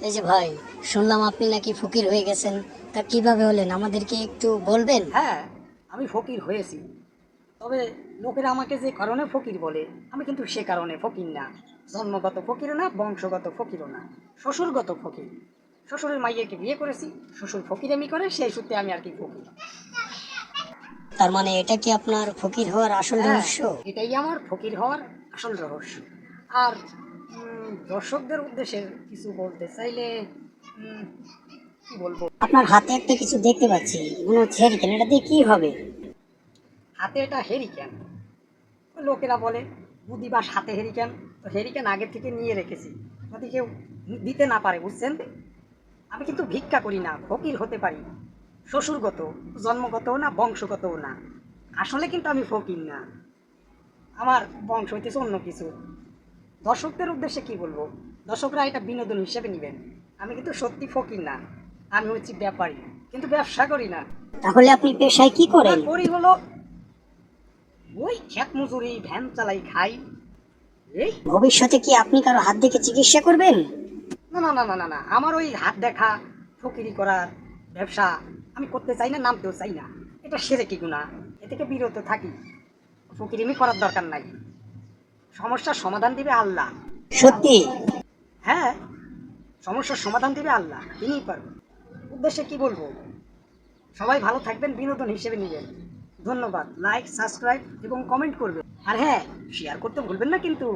এই যে ভাই, শুনলাম আপনি নাকি ফকির হয়ে গেছেন। তা কিভাবে হলেন আমাদেরকে একটু বলবেন? হ্যাঁ, আমি ফকির হয়েছি। তবে লোকেরা আমাকে যে কারণে ফকির বলে, আমি কিন্তু সে কারণে ফকির না। জন্মগত ফকিরও না, বংশগত ফকিরও না, শ্বশুরগত ফকির। শ্বশুরের মাইয়াকে বিয়ে করেছি, শ্বশুর ফকিরামি করে, সেই সূত্রে আমি আর কি ফকির। তার মানে এটা কি আপনার ফকির হওয়ার আসল হ্যাঁ, রহস্য? এটাই আমার ফকির হওয়ার আসল রহস্য। আর দর্শকদের উদ্দেশ্যে কিছু বলতে চাইলে উম, কি বলবো, আপনার হাতে একটা কিছু দেখতে পাচ্ছি, মনে হচ্ছে হেরিকেন। এটা দিয়ে কি হবে? হাতে এটা হেরিকেন। লোকেরা বলে বুদিবাস হাতে হেরিকেন, তো হেরিকেন আগে থেকে নিয়ে রেখেছি যদি কেউ দিতে না পারে, বুঝছেন। আমি কিন্তু ভিক্ষা করি না, ফকির হতে পারি। শ্বশুরগত, জন্মগতও না, বংশগতও না। আসলে কিন্তু আমি ফকির না, আমার বংশ হইতেছে অন্য কিছু। দর্শকদের উদ্দেশ্যে কি বলবো, দর্শকরা এটা বিনোদন হিসেবে নেবেন। আমি কিন্তু সত্যি ফকির না, আমি হচ্ছি ব্যাপারী, কিন্তু ব্যবসা করি না। তাহলে আপনি পেশায় কি না, করেন? করি হলো ওই খেত মজুরি, ভ্যান চালাই, খাই, এই। ভবিষ্যতে কি আপনি কারো হাত দেখে চিকিৎসা করবেন? না না না না না না, আমার ওই হাত দেখা ফকিরি করার ব্যবসা আমি করতে চাই না, নামতেও চাই না। এটা সেরে কি গুণা, এ থেকে বিরত থাকি। ফকিরিমি করার দরকার নাই, সমস্যার সমাধান দিবে আল্লাহ। সত্যি? হ্যাঁ, সমস্যার সমাধান দিবে আল্লাহ, তিনিই পারবেন। উদ্দেশ্যে কি বলবো, সবাই ভালো থাকবেন, বিনোদন হিসেবে নেবেন। ধন্যবাদ। লাইক, সাবস্ক্রাইব এবং কমেন্ট করবেন। আর হ্যাঁ, শেয়ার করতে ভুলবেন না কিন্তু।